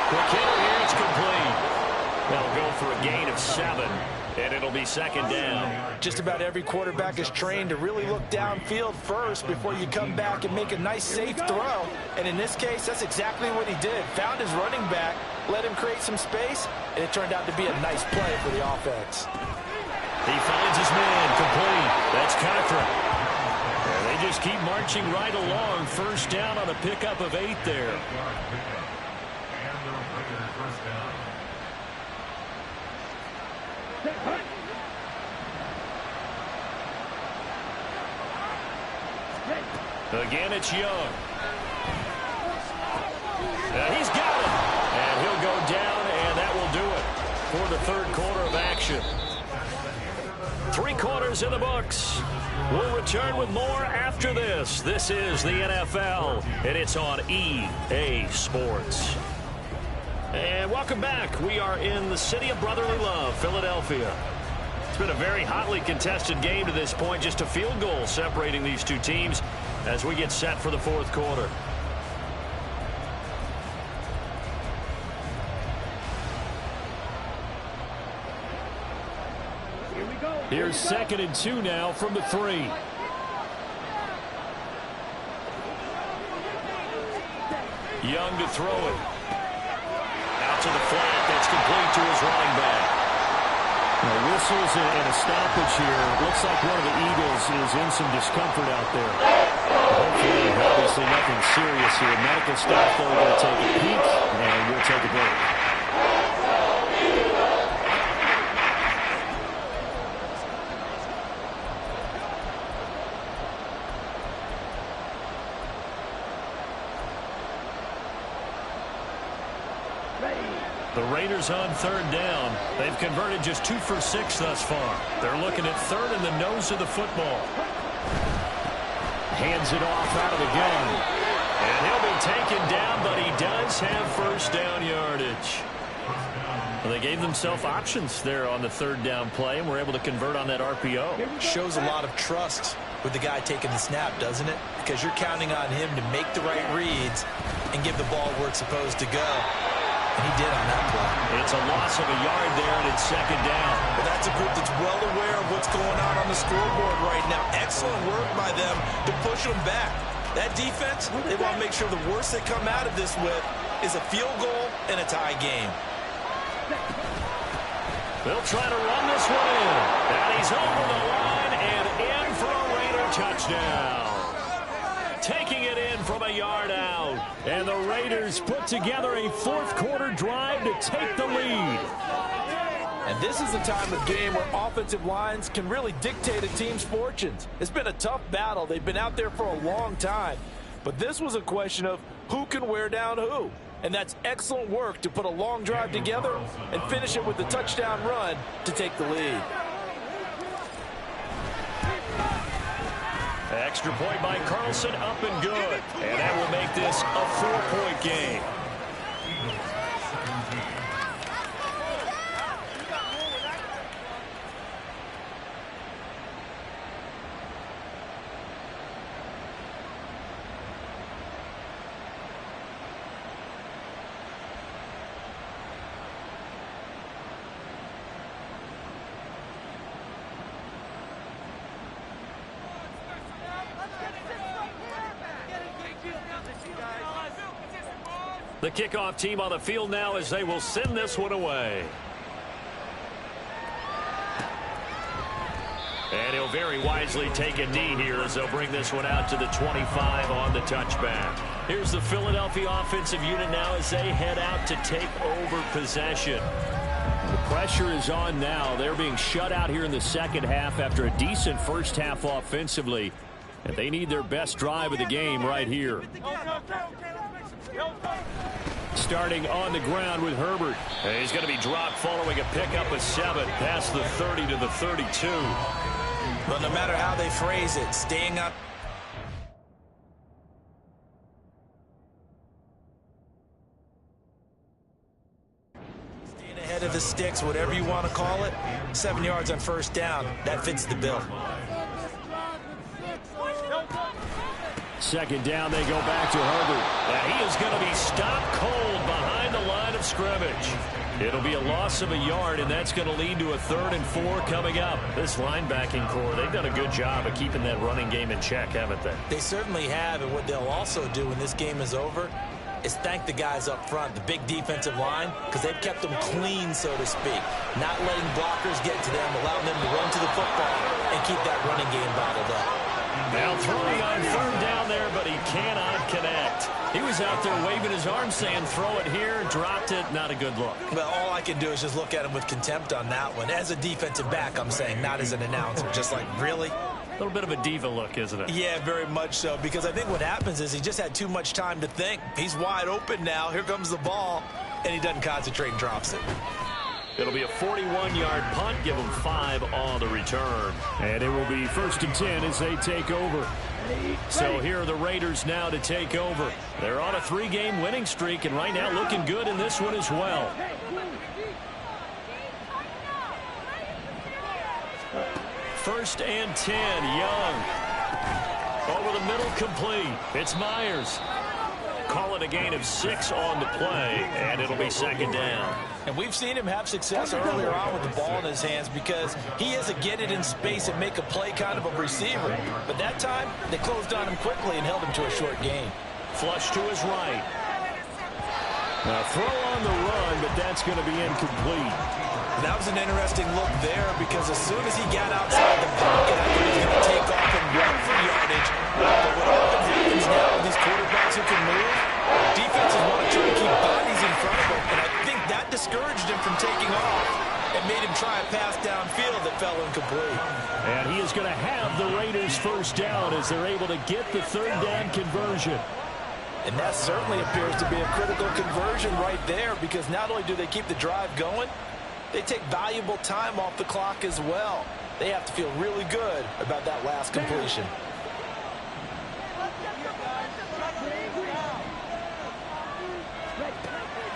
Quick hitter here, it's complete. They'll go for a gain of 7. And it'll be second down. Just about every quarterback is trained to really look downfield first before you come back and make a nice, safe throw. And in this case, that's exactly what he did. Found his running back, let him create some space, and it turned out to be a nice play for the offense. He finds his man, complete. That's Cochran. And they just keep marching right along. First down on a pickup of 8 there. Again, it's Young. He's got it. And he'll go down, and that will do it for the third quarter of action. 3 quarters in the books. We'll return with more after this. This is the NFL, and it's on EA Sports. And welcome back. We are in the city of brotherly love, Philadelphia. It's been a very hotly contested game to this point. Just a field goal separating these two teams as we get set for the fourth quarter. Here's 2nd and 2 now from the 3. Young to throw it. Out to the flat. That's complete to his running back. Whistles and a stoppage here. Looks like one of the Eagles is in some discomfort out there. Hopefully, obviously nothing serious here. Medical staff, though, going to take a peek, and we'll take a break. The Raiders on 3rd down. They've converted just 2 for 6 thus far. They're looking at 3rd in the nose of the football. Hands it off out of the gun. And he'll be taken down, but he does have first down yardage. Well, they gave themselves options there on the 3rd down play, and were able to convert on that RPO. Shows a lot of trust with the guy taking the snap, doesn't it? Because you're counting on him to make the right reads and give the ball where it's supposed to go. And he did on that play. It's a loss of a yard there, and it's 2nd down. But that's a group that's well aware of what's going on the scoreboard right now. Excellent work by them to push them back. That defense, they want to make sure the worst they come out of this with is a field goal and a tie game. They'll try to run this one in. And he's over the line and in for a Raider touchdown. Taking it in from a yard out. And the Raiders put together a fourth quarter drive to take the lead. And this is a time of game where offensive lines can really dictate a team's fortunes. It's been a tough battle. They've been out there for a long time. But this was a question of who can wear down who. And that's excellent work to put a long drive together and finish it with a touchdown run to take the lead. Extra point by Carlson, up and good. And that will make this a 4-point game. The kickoff team on the field now as they will send this one away. And he'll very wisely take a knee here as they'll bring this one out to the 25 on the touchback. Here's the Philadelphia offensive unit now as they head out to take over possession. The pressure is on now. They're being shut out here in the second half after a decent first half offensively. And they need their best drive of the game right here. Starting on the ground with Herbert. He's going to be dropped following a pickup of 7 past the 30 to the 32. But no matter how they phrase it, staying up. Staying ahead of the sticks, whatever you want to call it. 7 yards on first down. That fits the bill. Second down, they go back to Herbert. And he is going to be stopped cold behind the line of of scrimmage. It'll be a loss of a yard, and that's going to lead to a 3rd and 4 coming up. This linebacking core, they've done a good job of keeping that running game in check, haven't they? They certainly have, and what they'll also do when this game is over is thank the guys up front, the big defensive line, because they've kept them clean, so to speak. Not letting blockers get to them, allowing them to run to the football and keep that running game bottled up. Now throwing on 3rd down there, but he cannot connect. He was out there waving his arm saying, throw it here, dropped it, not a good look. Well, all I can do is just look at him with contempt on that one. As a defensive back, I'm saying, not as an announcer. Just like, really? A little bit of a diva look, isn't it? Yeah, very much so, because I think what happens is he just had too much time to think. He's wide open now. Here comes the ball, and he doesn't concentrate and drops it. It'll be a 41-yard punt, give them 5 on the return. And it will be 1st and 10 as they take over. So here are the Raiders now to take over. They're on a 3-game winning streak, and right now looking good in this one as well. First and 10, Young. Over the middle, complete. It's Myers. Call it a gain of 6 on the play, and it'll be 2nd down. And we've seen him have success earlier on with the ball in his hands because he is a get it in space and make a play kind of a receiver. But that time, they closed on him quickly and held him to a short gain. Flush to his right. Now throw on the run, but that's going to be incomplete. That was an interesting look there because as soon as he got outside the pocket, I think he's going to take off and run for yardage. But what often happens now with these quarterbacks who can move, defenses want to try to keep bodies in front of them. And I think that discouraged him from taking off and made him try a pass downfield that fell incomplete. And he is going to have the Raiders 1st down as they're able to get the 3rd down conversion. And that certainly appears to be a critical conversion right there because not only do they keep the drive going, they take valuable time off the clock as well. They have to feel really good about that last completion.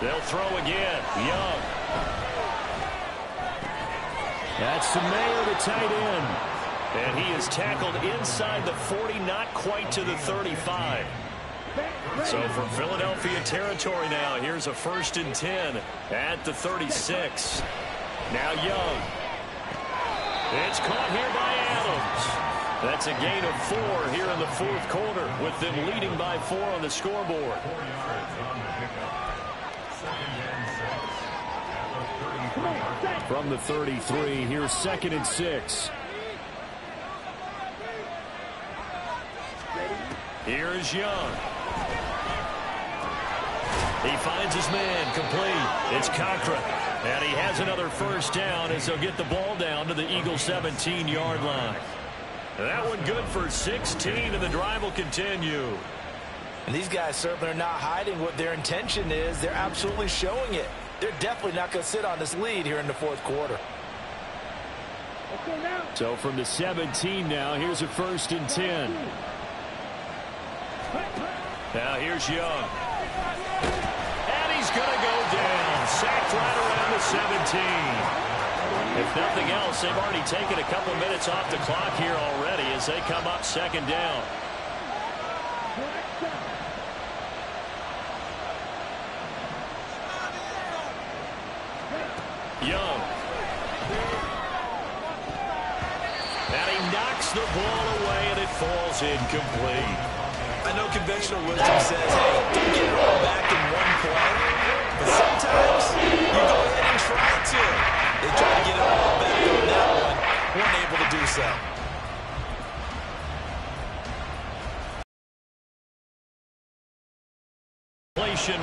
They'll throw again. Young. That's Mayer, the tight end. And he is tackled inside the 40, not quite to the 35. So from Philadelphia territory now, here's a 1st and 10 at the 36. Now Young. It's caught here by Adams. That's a gain of 4 here in the 4th quarter with them leading by 4 on the scoreboard. From the 33, here's 2nd and 6. Here's Young. He finds his man, complete. It's Cochran. And he has another 1st down as they'll get the ball down to the Eagles' 17-yard line. That one good for 16, and the drive will continue. And these guys certainly are not hiding what their intention is. They're absolutely showing it. They're definitely not going to sit on this lead here in the 4th quarter. So from the 17 now, here's a 1st and 10. Now here's Young. And he's going to go down. Sacked right around the 17. If nothing else, they've already taken a couple minutes off the clock here already as they come up 2nd down. Young. And he knocks the ball away, and it falls incomplete. I know conventional wisdom says, hey, don't get it all back in one play. But sometimes you go ahead and try to. They try to get it all back on that one. Weren't able to do so.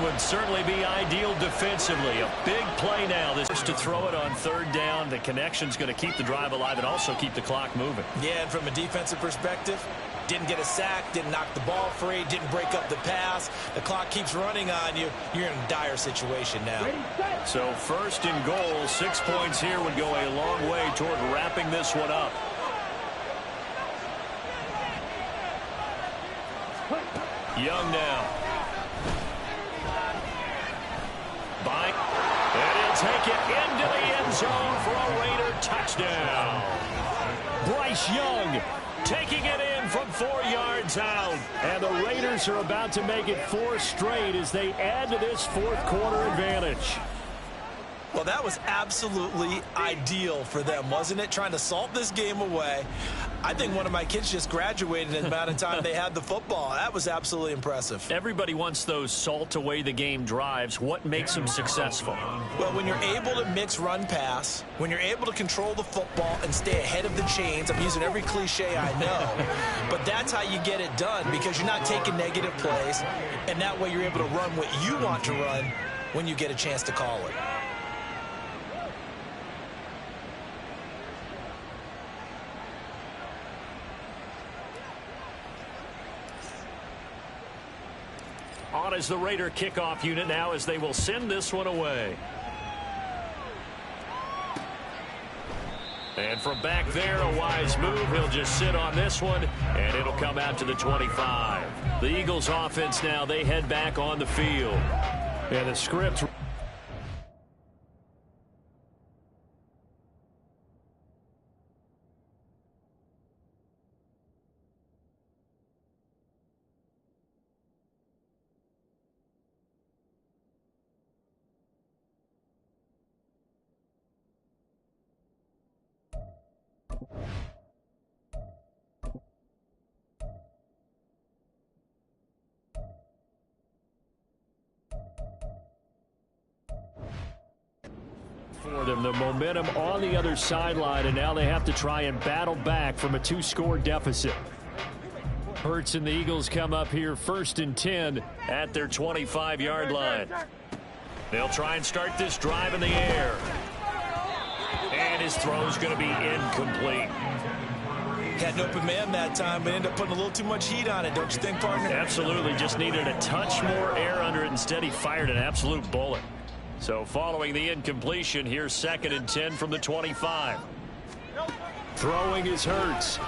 Would certainly be ideal defensively. A big play now. This is to throw it on 3rd down. The connection's going to keep the drive alive and also keep the clock moving. Yeah, and from a defensive perspective, didn't get a sack, didn't knock the ball free, didn't break up the pass. The clock keeps running on you. You're in a dire situation now. So 1st and goal, 6 points here would go a long way toward wrapping this one up. Young now. And he'll take it into the end zone for a Raider touchdown. Bryce Young taking it in from 4 yards out. And the Raiders are about to make it 4 straight as they add to this fourth quarter advantage. Well, that was absolutely ideal for them, wasn't it? Trying to salt this game away. I think one of my kids just graduated in the amount of time they had the football. That was absolutely impressive. Everybody wants those salt away the game drives. What makes them successful? Well, when you're able to mix run pass, when you're able to control the football and stay ahead of the chains, I'm using every cliche I know, but that's how you get it done because you're not taking negative plays, and that way you're able to run what you want to run when you get a chance to call it. On is the Raider kickoff unit now as they will send this one away. And from back there, a wise move. He'll just sit on this one, and it'll come out to the 25. The Eagles offense now, they head back on the field. And the script... for them, the momentum on the other sideline, and now they have to try and battle back from a 2-score deficit. Hurts and the Eagles come up here 1st and 10 at their 25-yard line. They'll try and start this drive in the air. And his throw's going to be incomplete. Had an open man that time, but ended up putting a little too much heat on it, don't you think, partner? Absolutely. Just needed a touch more air under it. Instead, he fired an absolute bullet. So following the incompletion, here's 2nd and 10 from the 25. Throwing is Hurts.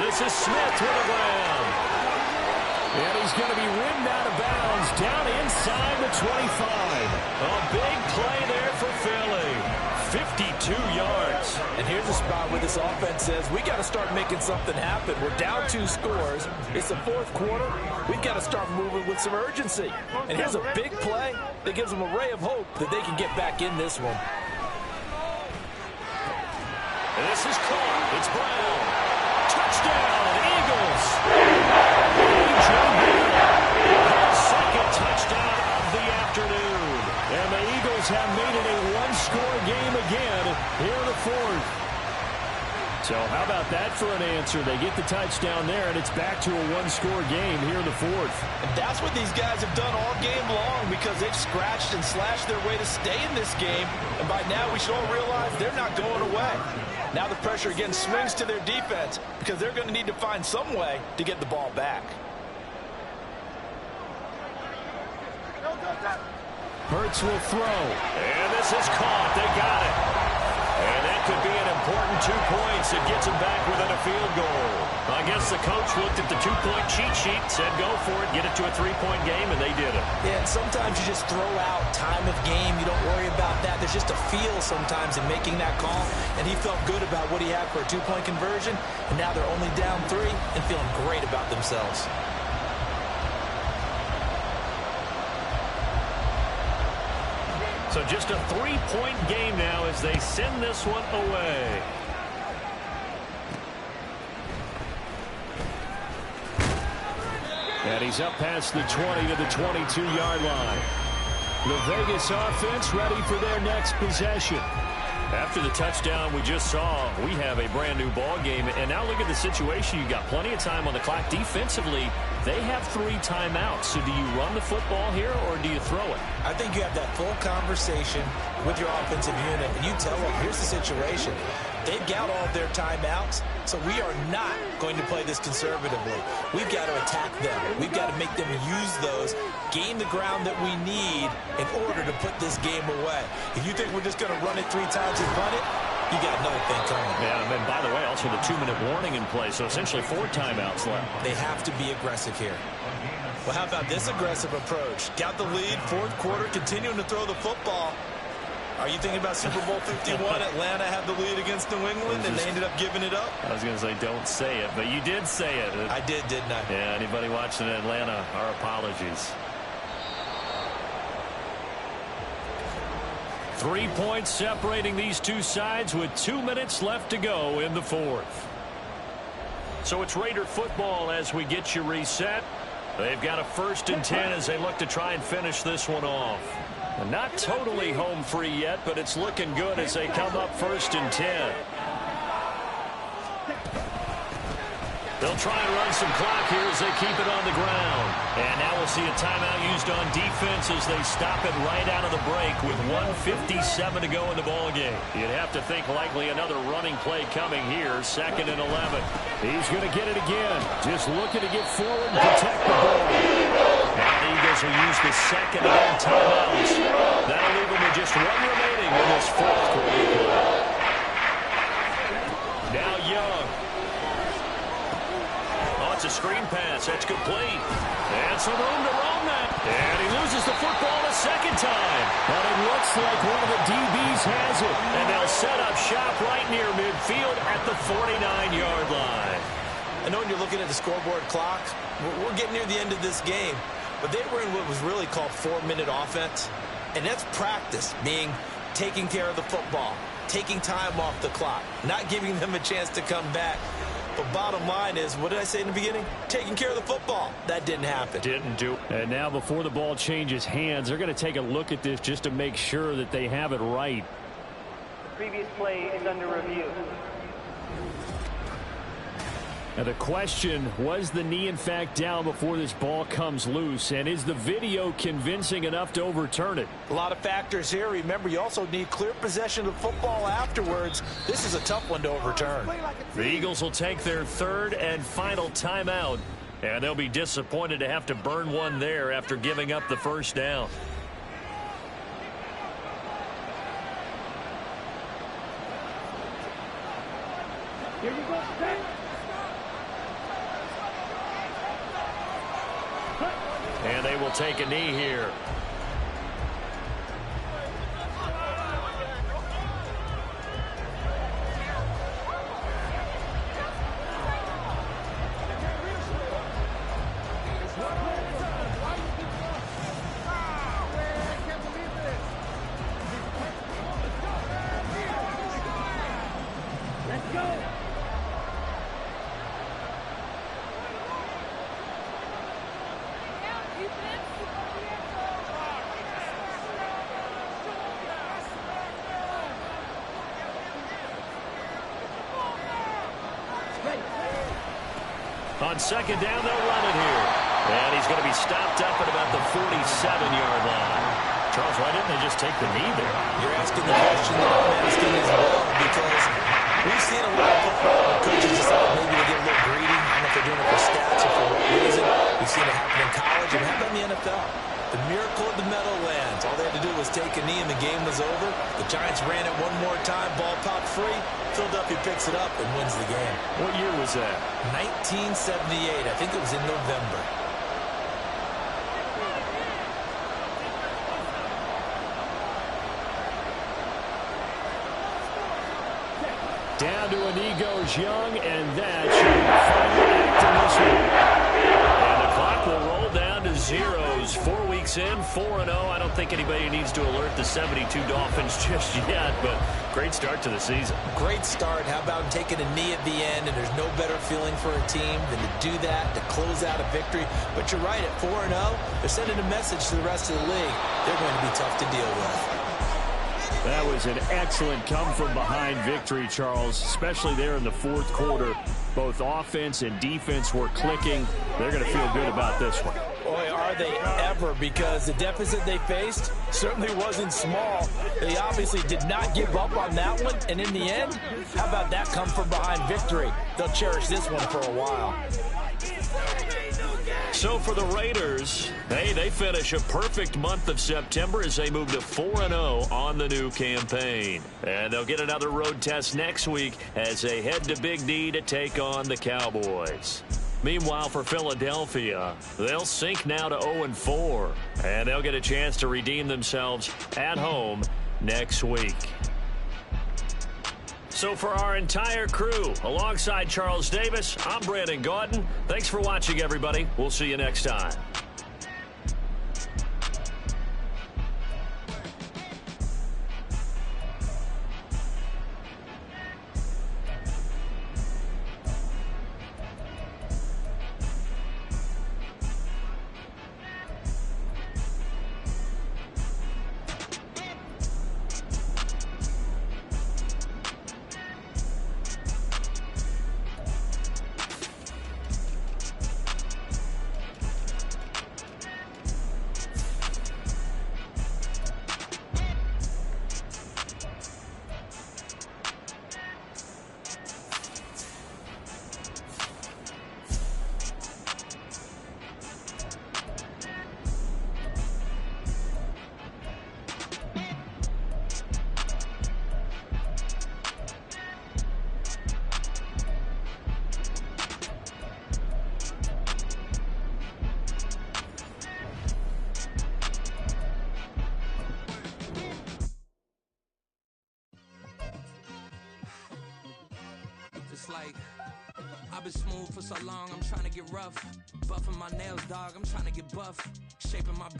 This is Smith with a grab. And he's going to be ridden out of bounds down inside the 25. A big play there for Philly. 52 yards. And here's a spot where this offense says, we got to start making something happen. We're down 2 scores. It's the 4th quarter. We've got to start moving with some urgency. And here's a big play that gives them a ray of hope that they can get back in this one. And this is caught. It's Brown. Touchdown, Eagles. His 2nd touchdown of the afternoon. And the Eagles have made it a 1-score game again here in the 4th. So how about that for an answer? They get the touchdown there, and it's back to a 1-score game here in the 4th. And that's what these guys have done all game long because they've scratched and slashed their way to stay in this game. And by now we should all realize they're not going away. Now the pressure again swings to their defense because they're going to need to find some way to get the ball back. Hurts will throw. And this is caught. They got it. And that could be an important 2 points. It gets them back within a field goal. I guess the coach looked at the 2-point cheat sheet, said go for it, get it to a 3-point game, and they did it. Yeah, and sometimes you just throw out time of game. You don't worry about that. There's just a feel sometimes in making that call, and he felt good about what he had for a 2-point conversion, and now they're only down 3 and feeling great about themselves. So just a 3-point game now as they send this one away. And he's up past the 20 to the 22-yard line. The Vegas offense ready for their next possession. After the touchdown we just saw, we have a brand new ball game. And now look at the situation. You got plenty of time on the clock. Defensively, they have 3 timeouts. So do you run the football here or do you throw it? I think you have that full conversation with your offensive unit, and you tell them, here's the situation. They've got all of their timeouts, so we are not going to play this conservatively. We've got to attack them. We've got to make them use those, gain the ground that we need in order to put this game away. If you think we're just going to run it 3 times and punt it, you got another thing coming. Yeah, and by the way, also the 2-minute warning in play, so essentially 4 timeouts left. They have to be aggressive here. Well, how about this aggressive approach? Got the lead, 4th quarter, continuing to throw the football. Are you thinking about Super Bowl 51? Atlanta had the lead against New England, and they ended up giving it up? I was going to say, don't say it, but you did say it. I did, didn't I? Yeah, anybody watching Atlanta, our apologies. 3 points separating these two sides with 2 minutes left to go in the fourth. So it's Raider football as we get you reset. They've got a 1st and 10 as they look to try and finish this one off. Not totally home free yet, but it's looking good as they come up 1st and 10. They'll try and run some clock here as they keep it on the ground. And now we'll see a timeout used on defense as they stop it right out of the break with 1:57 to go in the ballgame. You'd have to think likely another running play coming here, 2nd and 11. He's going to get it again. Just looking to get forward and protect the ball. And the Eagles will use the 2nd and 10 timeouts. That'll leave them with just 1 remaining in this 4th quarter. Now Young. It's a screen pass. That's complete. And some room to roam that. And he loses the football a 2nd time. But it looks like one of the DBs has it. And they'll set up shop right near midfield at the 49-yard line. I know when you're looking at the scoreboard clock, we're getting near the end of this game. But they were in what was really called 4-minute offense. And that's practice, meaning taking care of the football, taking time off the clock, not giving them a chance to come back. But bottom line is, what did I say in the beginning? Taking care of the football. That didn't happen. Didn't do. And now before the ball changes hands, they're going to take a look at this just to make sure that they have it right. The previous play is under review. Now the question, was the knee in fact down before this ball comes loose? And is the video convincing enough to overturn it? A lot of factors here. Remember, you also need clear possession of the football afterwards. This is a tough one to overturn. The Eagles will take their 3rd and final timeout. And they'll be disappointed to have to burn one there after giving up the 1st down. Here we go. And they will take a knee here. Let's go. On 2nd down, they'll run it here. And he's going to be stopped up at about the 47-yard line. Charles, why didn't they just take the knee there? You're asking the question that I'm asking as well, because we've seen a lot of football where coaches decide maybe to get a little greedy. I don't know if they're doing it for stats or for what reason. We've seen it happen in college, and how about in the NFL? The miracle of the Meadowlands. All they had to do was take a knee and the game was over. The Giants ran it one more time. Ball popped free. Philadelphia picks it up and wins the game. What year was that? 1978. I think it was in November. Down to a knee goes Young, and that should be the final act in this one. And the clock will roll down to zeros. 4 weeks in, 4-0. I don't think anybody needs to alert the 72 Dolphins just yet, but great start to the season. Great start. How about taking a knee at the end, and there's no better feeling for a team than to do that, to close out a victory. But you're right, at 4-0, they're sending a message to the rest of the league. They're going to be tough to deal with. That was an excellent come-from-behind victory, Charles, especially there in the 4th quarter. Both offense and defense were clicking. They're going to feel good about this one. Boy, are they ever, because the deficit they faced certainly wasn't small. They obviously did not give up on that one, and in the end, how about that come-from-behind victory? They'll cherish this one for a while. So for the Raiders, hey, they finish a perfect month of September as they move to 4-0 on the new campaign. And they'll get another road test next week as they head to Big D to take on the Cowboys. Meanwhile, for Philadelphia, they'll sink now to 0-4, and they'll get a chance to redeem themselves at home next week. So for our entire crew, alongside Charles Davis, I'm Brandon Gaudin. Thanks for watching, everybody. We'll see you next time. It's like, I've been smooth for so long, I'm trying to get rough. Buffing my nails, dog, I'm trying to get buff. Shaping my